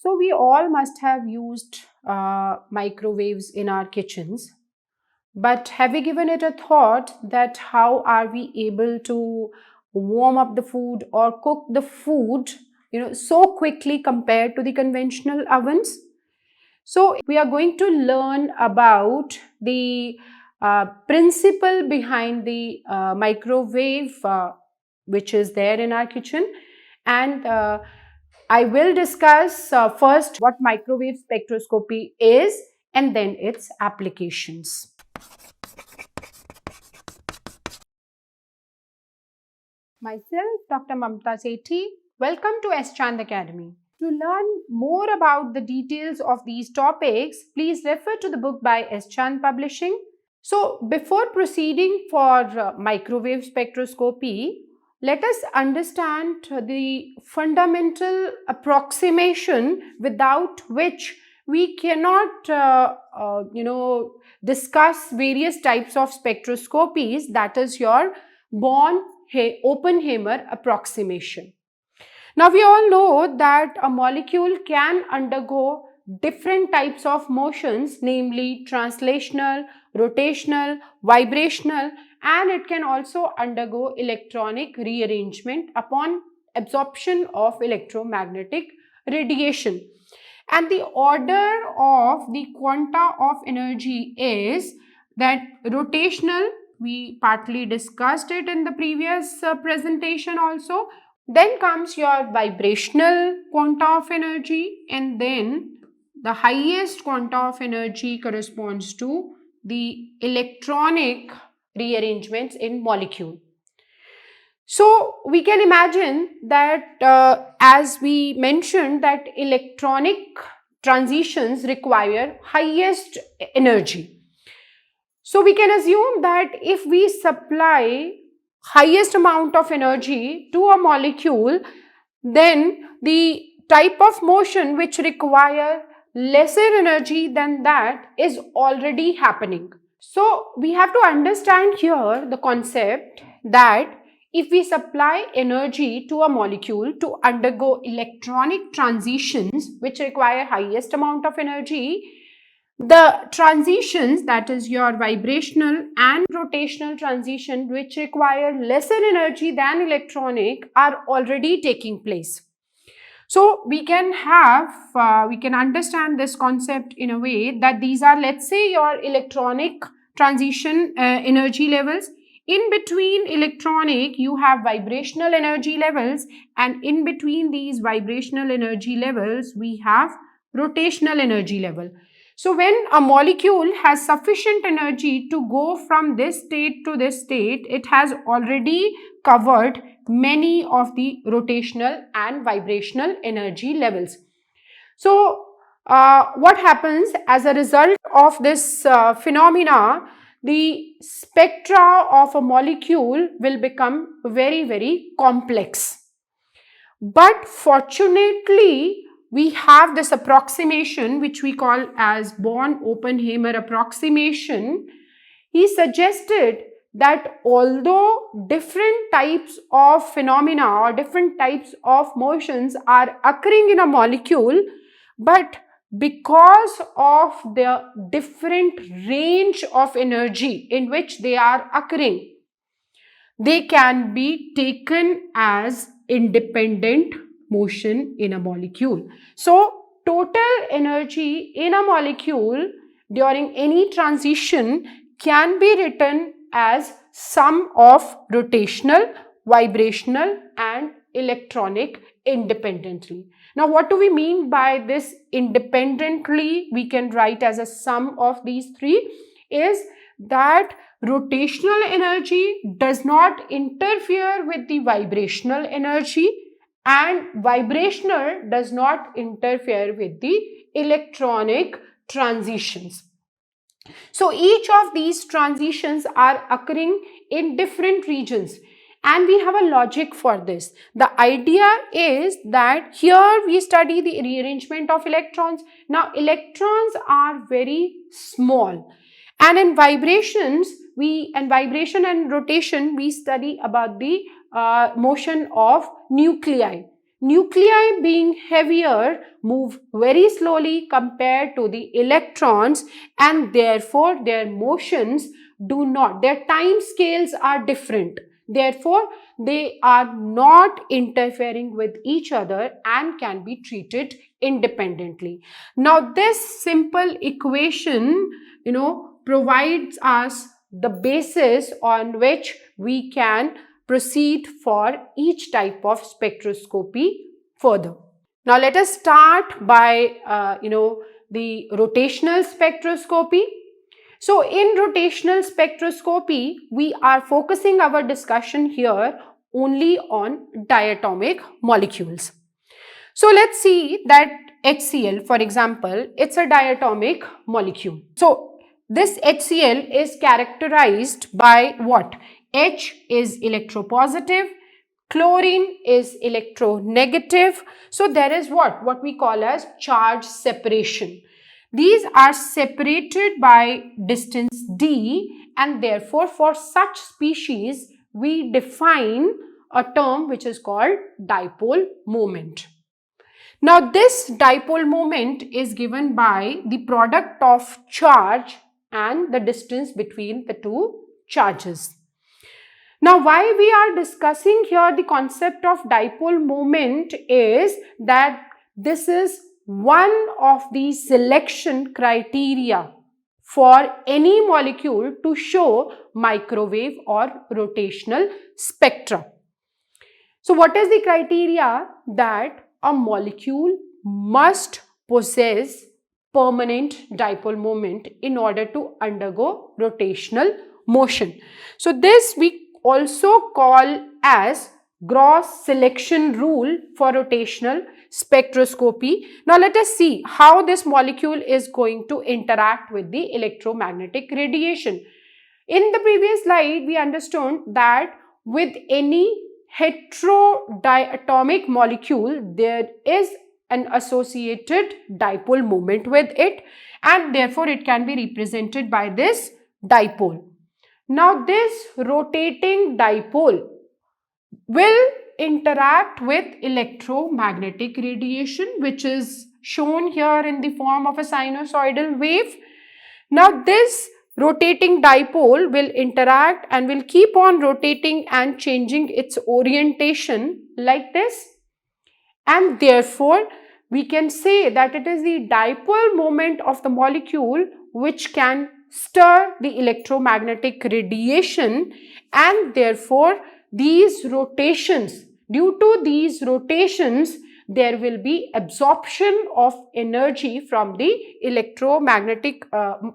So we all must have used microwaves in our kitchens, but have we given it a thought that how are we able to warm up the food or cook the food, so quickly compared to the conventional ovens? So we are going to learn about the principle behind the microwave, which is there in our kitchen, and I will discuss first what microwave spectroscopy is and then its applications. Myself, Dr. Mamta Sethi, welcome to S. Chand Academy. To learn more about the details of these topics, please refer to the book by S. Chand Publishing. So, before proceeding for microwave spectroscopy, let us understand the fundamental approximation without which we cannot, discuss various types of spectroscopies. That is your Born-Oppenheimer approximation. Now, we all know that a molecule can undergo different types of motions, namely translational, rotational, vibrational, and it can also undergo electronic rearrangement upon absorption of electromagnetic radiation. And the order of the quanta of energy is that rotational, we partly discussed it in the previous presentation also. Then comes your vibrational quanta of energy, and then the highest quanta of energy corresponds to the electronic rearrangements in molecule. So we can imagine that as we mentioned that electronic transitions require highest energy. So we can assume that if we supply highest amount of energy to a molecule, then the type of motion which require lesser energy than that is already happening. So we have to understand here the concept that if we supply energy to a molecule to undergo electronic transitions which require highest amount of energy, the transitions, that is your vibrational and rotational transition which require lesser energy than electronic, are already taking place. So we can understand this concept in a way that these are, let's say, your electronic transition energy levels. In between electronic, you have vibrational energy levels, and in between these vibrational energy levels, we have rotational energy level. So when a molecule has sufficient energy to go from this state to this state, it has already covered many of the rotational and vibrational energy levels. So what happens as a result of this phenomena, the spectra of a molecule will become very, very complex. But fortunately, we have this approximation which we call as Born-Oppenheimer approximation. He suggested that although different types of phenomena or different types of motions are occurring in a molecule, but because of the different range of energy in which they are occurring, they can be taken as independent motion in a molecule. So, total energy in a molecule during any transition can be written as sum of rotational, vibrational and electronic independently. Now, what do we mean by this independently? We can write as a sum of these three is that rotational energy does not interfere with the vibrational energy and vibrational does not interfere with the electronic transitions. So each of these transitions are occurring in different regions and we have a logic for this. The idea is that here we study the rearrangement of electrons. Now electrons are very small and in vibration and rotation we study about the motion of nuclei. Nuclei being heavier move very slowly compared to the electrons, and therefore their motions do not, their time scales are different. Therefore, they are not interfering with each other and can be treated independently. Now, this simple equation, provides us the basis on which we can proceed for each type of spectroscopy further. Now, let us start by, the rotational spectroscopy. So, in rotational spectroscopy, we are focusing our discussion here only on diatomic molecules. So, let's see that HCl, for example, it's a diatomic molecule. So, this HCl is characterized by what? H is electropositive, chlorine is electronegative. So, there is what we call as charge separation. These are separated by distance d, and therefore for such species we define a term which is called dipole moment. Now, this dipole moment is given by the product of charge and the distance between the two charges. Now, why we are discussing here the concept of dipole moment is that this is one of the selection criteria for any molecule to show microwave or rotational spectra. So, what is the criteria? That a molecule must possess permanent dipole moment in order to undergo rotational motion. So, this we also call as Gauss selection rule for rotational spectroscopy. Now, let us see how this molecule is going to interact with the electromagnetic radiation. In the previous slide, we understood that with any heterodiatomic molecule, there is an associated dipole moment with it, and therefore it can be represented by this dipole. Now, this rotating dipole will interact with electromagnetic radiation, which is shown here in the form of a sinusoidal wave. Now, this rotating dipole will interact and will keep on rotating and changing its orientation like this, and therefore we can say that it is the dipole moment of the molecule which can stir the electromagnetic radiation, and therefore these rotations, due to these rotations, there will be absorption of energy from the electromagnetic,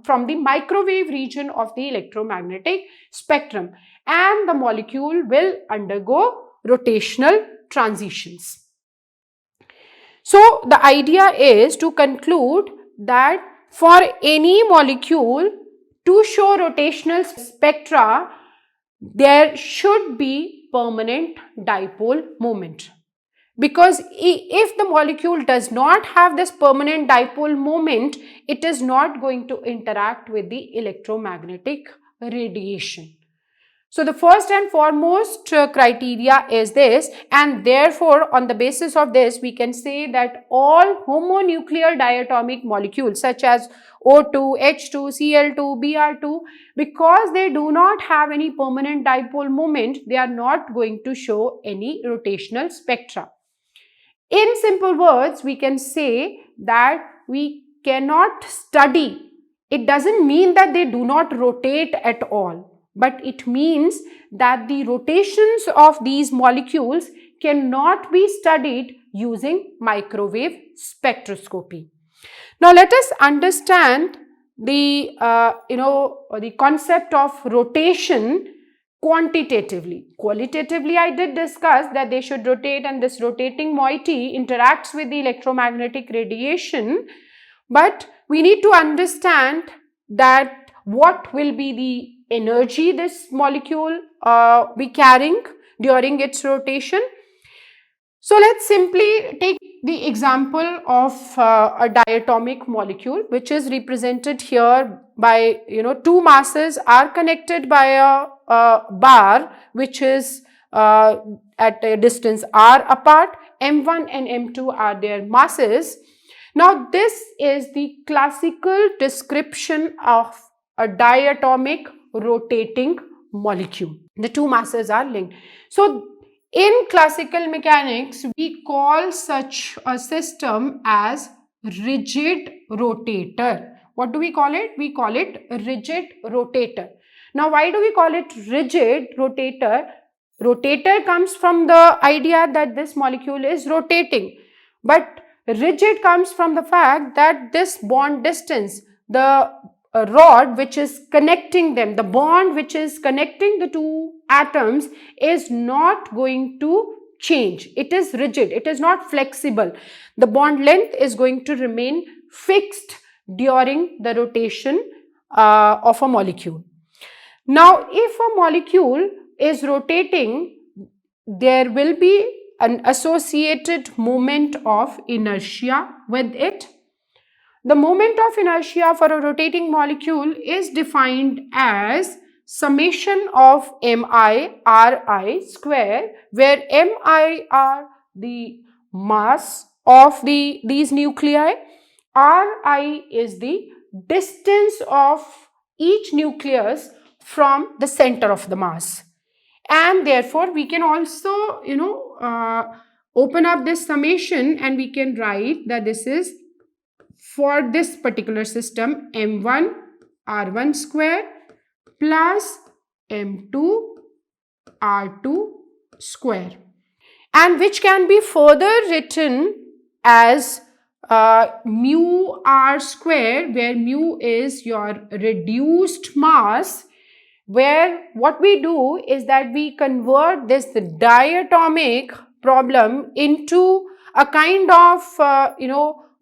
from the microwave region of the electromagnetic spectrum, and the molecule will undergo rotational transitions. So, the idea is to conclude that for any molecule to show rotational spectra, there should be permanent dipole moment. Because if the molecule does not have this permanent dipole moment, it is not going to interact with the electromagnetic radiation. So, the first and foremost criteria is this, and therefore on the basis of this we can say that all homonuclear diatomic molecules such as O2, H2, Cl2, Br2, because they do not have any permanent dipole moment, they are not going to show any rotational spectra. In simple words, we can say that we cannot study. It doesn't mean that they do not rotate at all, but it means that the rotations of these molecules cannot be studied using microwave spectroscopy. Now, let us understand the the concept of rotation quantitatively. Qualitatively, I did discuss that they should rotate, and this rotating moiety interacts with the electromagnetic radiation, but we need to understand that what will be the energy this molecule be carrying during its rotation. So, let's simply take the example of a diatomic molecule, which is represented here by, two masses are connected by a bar which is at a distance r apart. M1 and M2 are their masses. Now this is the classical description of a diatomic rotating molecule. The two masses are linked. So in classical mechanics, we call such a system as rigid rotator. What do we call it? We call it rigid rotator. Now, why do we call it rigid rotator? Rotator comes from the idea that this molecule is rotating, but rigid comes from the fact that this bond distance, the rod which is connecting them, the bond which is connecting the two atoms is not going to change. It is rigid, it is not flexible. The bond length is going to remain fixed during the rotation of a molecule. Now, if a molecule is rotating, there will be an associated moment of inertia with it. The moment of inertia for a rotating molecule is defined as summation of mi ri square, where mi are the mass of these nuclei, ri is the distance of each nucleus from the center of the mass. And therefore, we can also, open up this summation and we can write that this is for this particular system m1 r1 square plus m2 r2 square, and which can be further written as mu r square, where mu is your reduced mass, where what we do is that we convert this diatomic problem into a kind of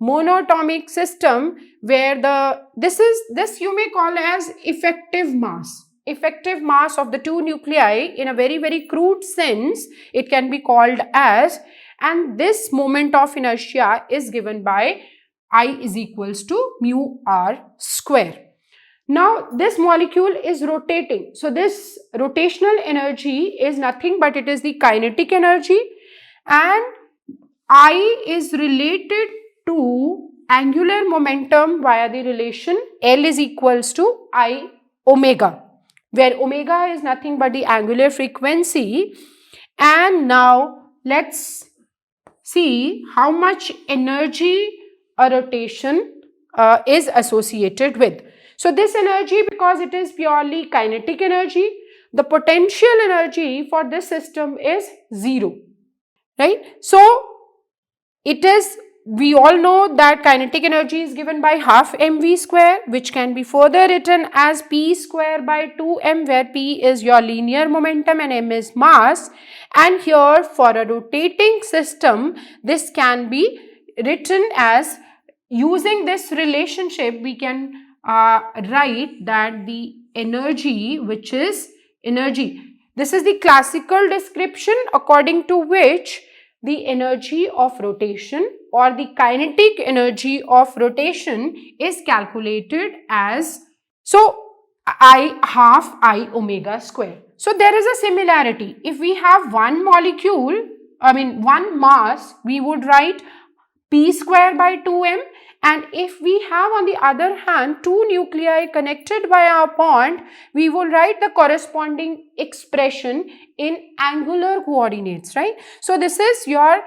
monatomic system, where this you may call as effective mass of the two nuclei. In a very, very crude sense, it can be called as, and this moment of inertia is given by I is equals to mu r square. Now this molecule is rotating, so this rotational energy is nothing but it is the kinetic energy, and I is related to angular momentum via the relation L is equals to I omega, where omega is nothing but the angular frequency. And now let's see how much energy a rotation is associated with. So this energy, because it is purely kinetic energy, the potential energy for this system is 0, right? So it is, we all know that kinetic energy is given by half mv square, which can be further written as p square by 2m, where p is your linear momentum and m is mass. And here for a rotating system, this can be written as, using this relationship, we can write that the energy, which is energy, this is the classical description according to which the energy of rotation or the kinetic energy of rotation is calculated as, so I half I omega square. So there is a similarity. If we have one molecule, one mass, we would write p square by 2m, and if we have on the other hand two nuclei connected by a bond, we will write the corresponding expression in angular coordinates, right? So this is your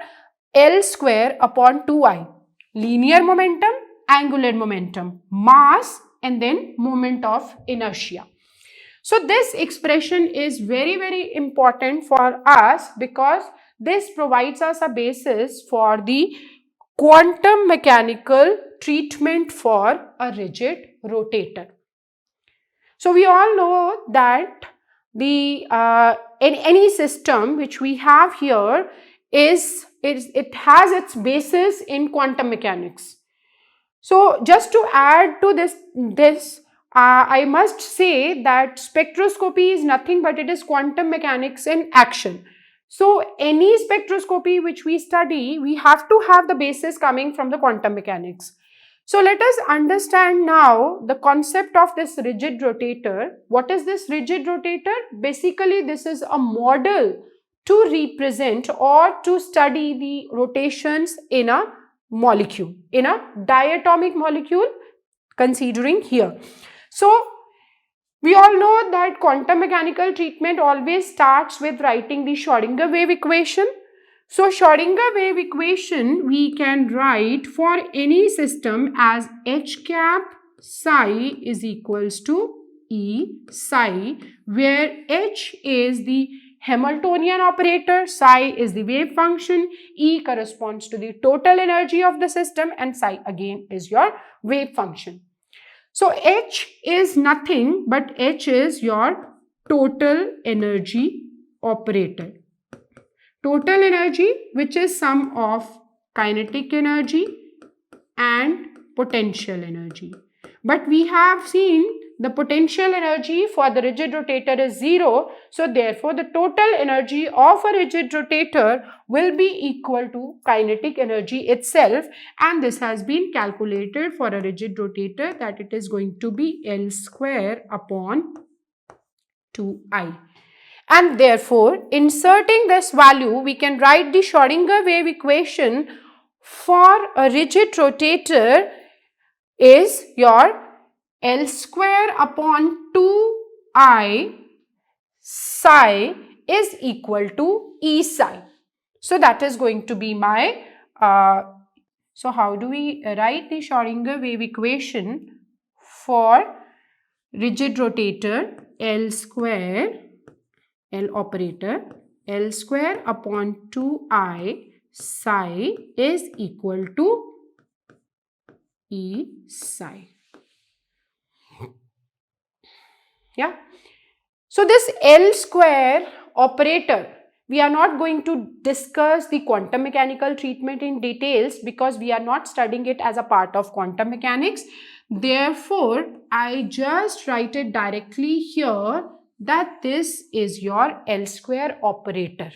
L square upon 2I, linear momentum, angular momentum, mass, and then moment of inertia. So this expression is very, very important for us, because this provides us a basis for the quantum mechanical treatment for a rigid rotator. So we all know that the in any system which we have here it has its basis in quantum mechanics. So just to add to this, I must say that spectroscopy is nothing but it is quantum mechanics in action. So any spectroscopy which we study, we have to have the basis coming from the quantum mechanics. So let us understand now the concept of this rigid rotator. What is this rigid rotator? Basically, this is a model to represent or to study the rotations in a molecule, in a diatomic molecule, considering here. So, we all know that quantum mechanical treatment always starts with writing the Schrödinger wave equation. So, Schrödinger wave equation we can write for any system as H cap psi is equals to E psi, where H is the Hamiltonian operator, psi is the wave function, E corresponds to the total energy of the system, and psi again is your wave function. So, H is nothing but H is your total energy operator. Total energy, which is sum of kinetic energy and potential energy. But we have seen the potential energy for the rigid rotator is 0. So, therefore, the total energy of a rigid rotator will be equal to kinetic energy itself, and this has been calculated for a rigid rotator that it is going to be L square upon 2I. And therefore, inserting this value, we can write the Schrödinger wave equation for a rigid rotator is your L square upon 2I psi is equal to E psi. So, that is going to be my, so how do we write the Schrödinger wave equation for rigid rotator L square, L operator, L square upon 2I psi is equal to E psi. Yeah. So, this L square operator, we are not going to discuss the quantum mechanical treatment in details because we are not studying it as a part of quantum mechanics. Therefore, I just write it directly here that this is your L square operator.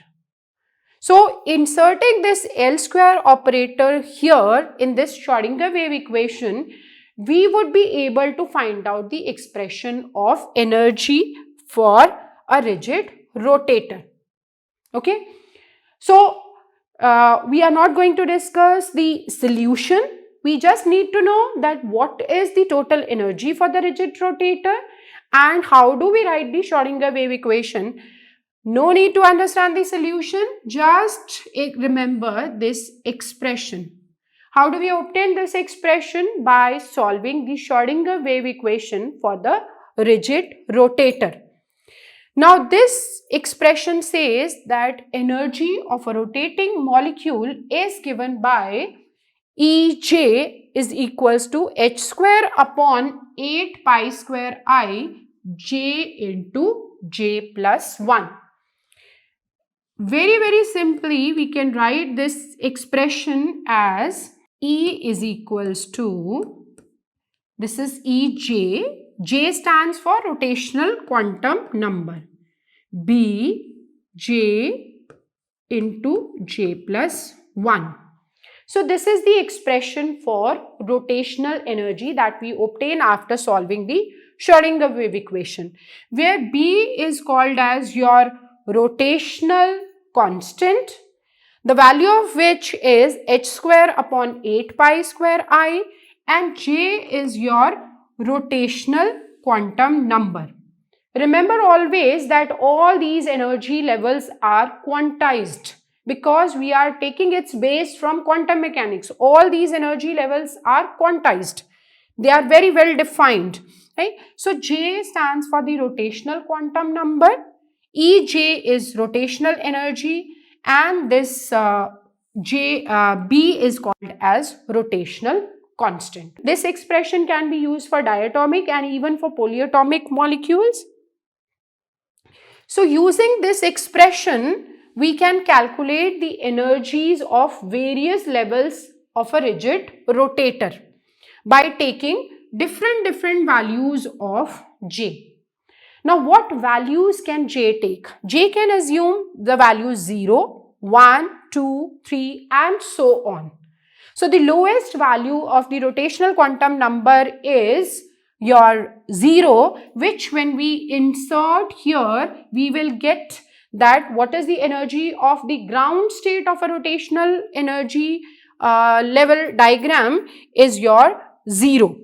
So, inserting this L square operator here in this Schrödinger wave equation, we would be able to find out the expression of energy for a rigid rotator. Okay. So, we are not going to discuss the solution. We just need to know that what is the total energy for the rigid rotator and how do we write the Schrödinger wave equation. No need to understand the solution, just remember this expression. How do we obtain this expression? By solving the Schrödinger wave equation for the rigid rotator. Now, this expression says that energy of a rotating molecule is given by Ej is equals to h square upon 8 pi square I j into j plus 1. Very simply, we can write this expression as E is equals to, this is Ej, J stands for rotational quantum number, B J into J plus 1. So, this is the expression for rotational energy that we obtain after solving the Schrödinger wave equation, where B is called as your rotational constant, the value of which is h square upon 8 pi square I, and J is your rotational quantum number. Remember always that all these energy levels are quantized because we are taking its base from quantum mechanics. All these energy levels are quantized. They are very well defined. Right? So, J stands for the rotational quantum number, Ej is rotational energy, and this B is called as rotational constant. This expression can be used for diatomic and even for polyatomic molecules. So, using this expression, we can calculate the energies of various levels of a rigid rotator by taking different values of J. Now, what values can J take? J can assume the values 0, 1, 2, 3 and so on. So, the lowest value of the rotational quantum number is your 0, which when we insert here, we will get that what is the energy of the ground state of a rotational energy level diagram is your 0.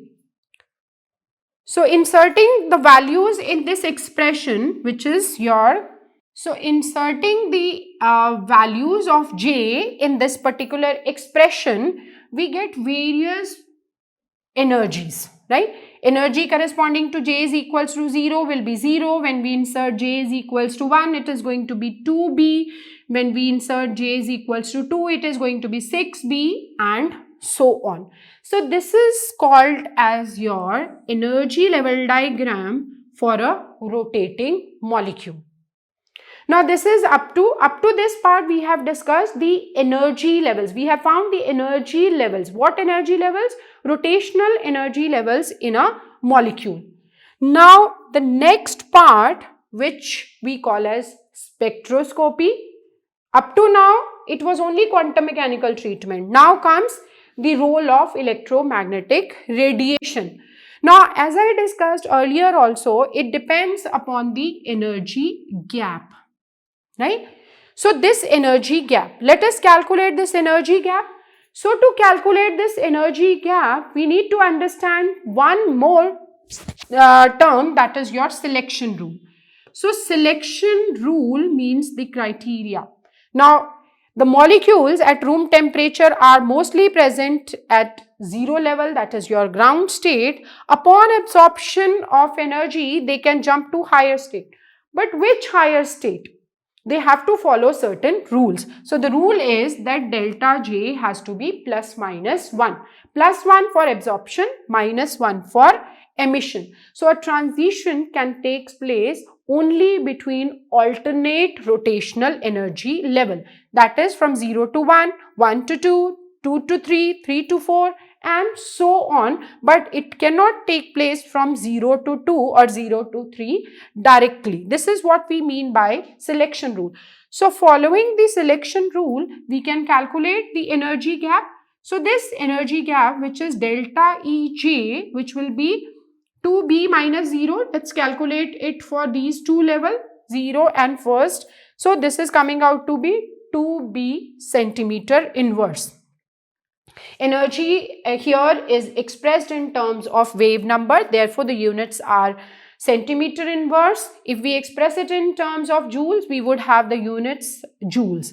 So inserting the values in this expression, which is your, so inserting the values of J in this particular expression, we get various energies, right? Energy corresponding to J is equals to 0 will be 0. When we insert J is equals to 1, it is going to be 2B. When we insert J is equals to 2, it is going to be 6B, and so on. So this is called as your energy level diagram for a rotating molecule. Now this is up to this part we have discussed the energy levels. We have found the energy levels. What energy levels? Rotational energy levels in a molecule. Now the next part, which we call as spectroscopy. Up to now it was only quantum mechanical treatment. Now comes the role of electromagnetic radiation. Now, as I discussed earlier also, it depends upon the energy gap. Right? So this energy gap, let us calculate this energy gap. So to calculate this energy gap, we need to understand one more term, that is your selection rule. So selection rule means the criteria. Now the molecules at room temperature are mostly present at 0 level, that is your ground state. Upon absorption of energy, they can jump to higher state. But which higher state? They have to follow certain rules. So the rule is that delta J has to be plus minus 1. Plus 1 for absorption, minus 1 for emission. So a transition can take place only between alternate rotational energy level. That is from 0 to 1, 1 to 2, 2 to 3, 3 to 4, and so on, but it cannot take place from 0 to 2 or 0 to 3 directly. This is what we mean by selection rule. So following the selection rule, we can calculate the energy gap. So this energy gap, which is delta Ej, which will be 2B minus 0, let's calculate it for these two levels, 0 and first. So this is coming out to be 2B centimeter inverse. Energy here is expressed in terms of wave number, therefore the units are centimeter inverse. If we express it in terms of joules, we would have the units joules.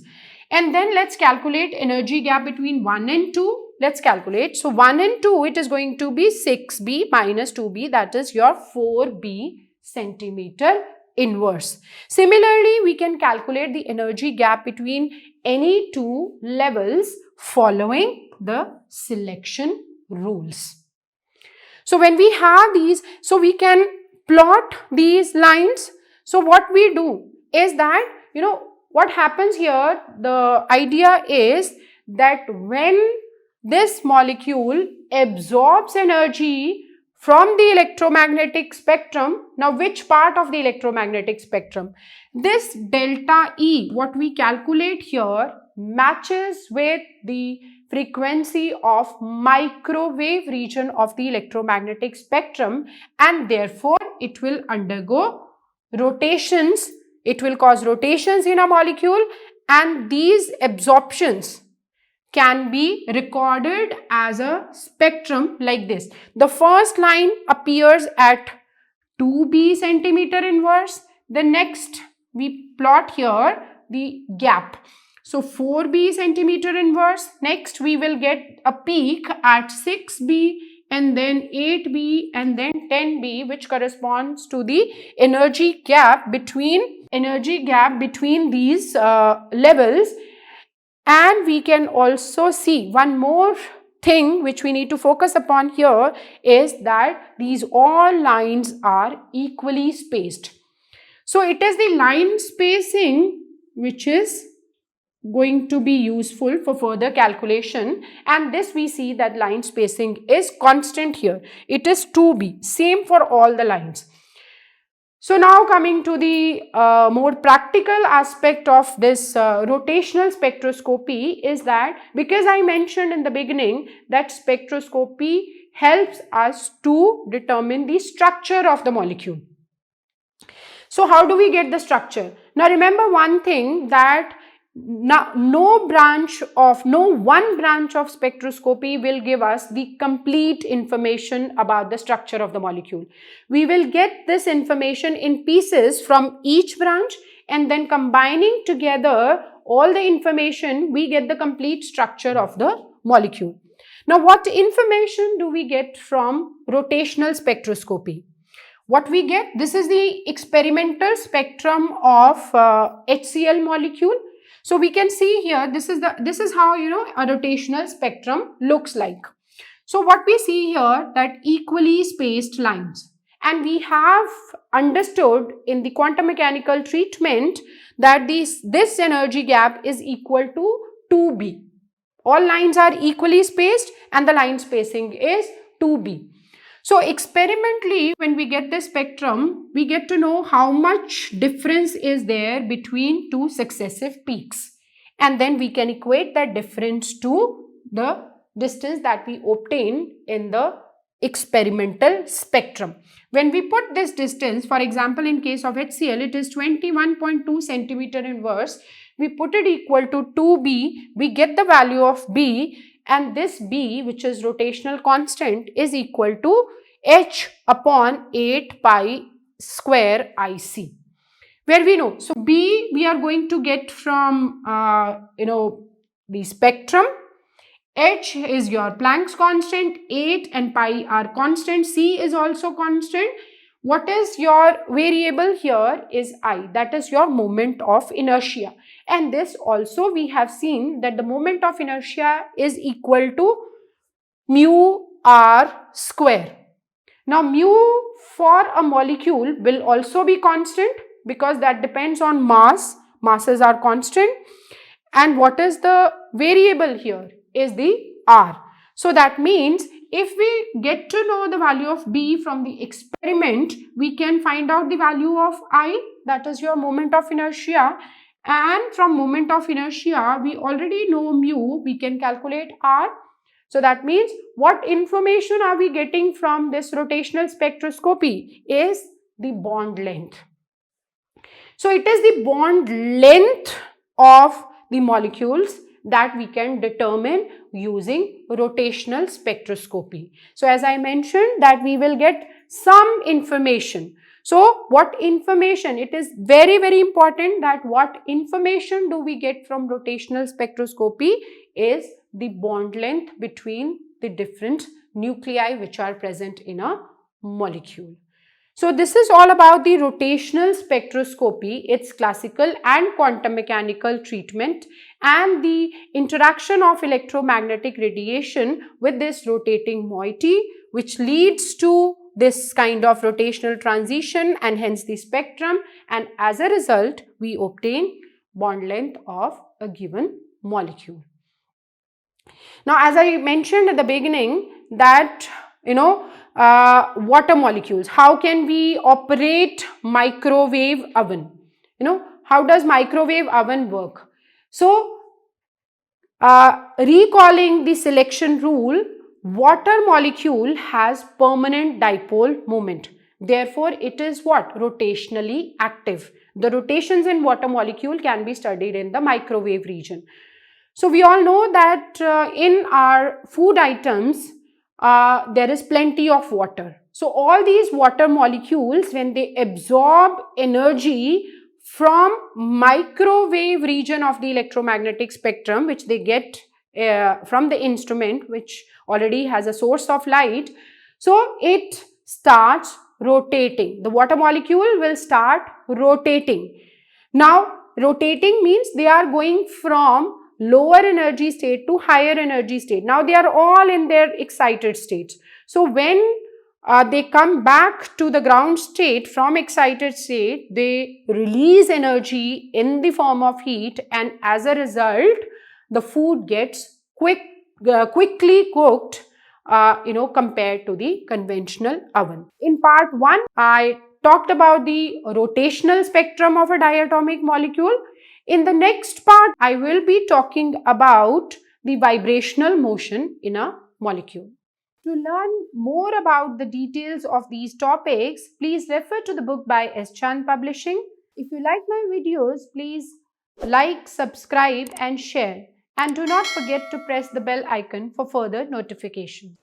And then let's calculate energy gap between 1 and 2. Let's calculate. So 1 and 2, it is going to be 6B minus 2B, that is your 4B centimeter inverse. Similarly, we can calculate the energy gap between any two levels following the selection rules. So when we have these, so we can plot these lines. So what we do is that, what happens here, the idea is that when this molecule absorbs energy from the electromagnetic spectrum, now which part of the electromagnetic spectrum? This delta E, what we calculate here, matches with the frequency of microwave region of the electromagnetic spectrum, and therefore it will undergo rotations. It will cause rotations in a molecule, and these absorptions can be recorded as a spectrum like this. The first line appears at 2B centimeter inverse. The next we plot here the gap. So 4B centimeter inverse. Next we will get a peak at 6B, and then 8B, and then 10B, which corresponds to the energy gap between these levels. And we can also see one more thing which we need to focus upon here is that these all lines are equally spaced. So it is the line spacing which is going to be useful for further calculation, and this we see that line spacing is constant here. It is 2B, same for all the lines. So now coming to the more practical aspect of this rotational spectroscopy is that, because I mentioned in the beginning that spectroscopy helps us to determine the structure of the molecule. So how do we get the structure? Now remember one thing, that no one branch of spectroscopy will give us the complete information about the structure of the molecule. We will get this information in pieces from each branch, and then combining together all the information, we get the complete structure of the molecule. Now, what information do we get from rotational spectroscopy? What we get, this is the experimental spectrum of HCl molecule. So we can see here, this is how a rotational spectrum looks like. So what we see here, that equally spaced lines, and we have understood in the quantum mechanical treatment that this energy gap is equal to 2b. All lines are equally spaced and the line spacing is 2b. So experimentally, when we get this spectrum, we get to know how much difference is there between two successive peaks. And then we can equate that difference to the distance that we obtain in the experimental spectrum. When we put this distance, for example, in case of HCl, it is 21.2 centimeter inverse. We put it equal to 2b, we get the value of b, and this b, which is rotational constant, is equal to h upon 8 pi square IC, where we know. So b we are going to get from the spectrum. H is your Planck's constant, 8 and pi are constant, c is also constant. What is your variable here is I, that is your moment of inertia. And this also we have seen that the moment of inertia is equal to mu r square. Now mu for a molecule will also be constant because that depends on mass. Masses are constant. And what is the variable here is the r. So that means if we get to know the value of b from the experiment, we can find out the value of I, that is your moment of inertia. And from moment of inertia, we already know mu, we can calculate r. So that means what information are we getting from this rotational spectroscopy is the bond length. So it is the bond length of the molecules that we can determine using rotational spectroscopy. So as I mentioned that we will get some information. So what information? It is very, very important that what information do we get from rotational spectroscopy is the bond length between the different nuclei which are present in a molecule. So this is all about the rotational spectroscopy, its classical and quantum mechanical treatment, and the interaction of electromagnetic radiation with this rotating moiety, which leads to this kind of rotational transition and hence the spectrum, and as a result we obtain bond length of a given molecule. Now as I mentioned at the beginning that water molecules, how can we operate microwave oven? How does microwave oven work? So recalling the selection rule, water molecule has permanent dipole moment. Therefore, it is what? Rotationally active. The rotations in water molecule can be studied in the microwave region. So we all know that in our food items, there is plenty of water. So all these water molecules, when they absorb energy from microwave region of the electromagnetic spectrum, which they get from the instrument, which already has a source of light, so it starts rotating. The water molecule will start rotating. Now, rotating means they are going from lower energy state to higher energy state. Now they are all in their excited states. So when they come back to the ground state from excited state, they release energy in the form of heat, and as a result the food gets quickly cooked compared to the conventional oven. In part 1 I talked about the rotational spectrum of a diatomic molecule. In the next part, I will be talking about the vibrational motion in a molecule. To learn more about the details of these topics, please refer to the book by S. Chand Publishing. If you like my videos, please like, subscribe and share. And do not forget to press the bell icon for further notification.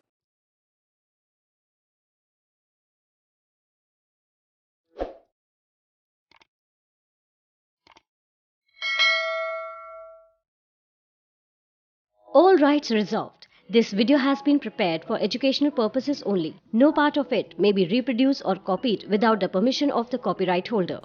All rights reserved. This video has been prepared for educational purposes only. No part of it may be reproduced or copied without the permission of the copyright holder.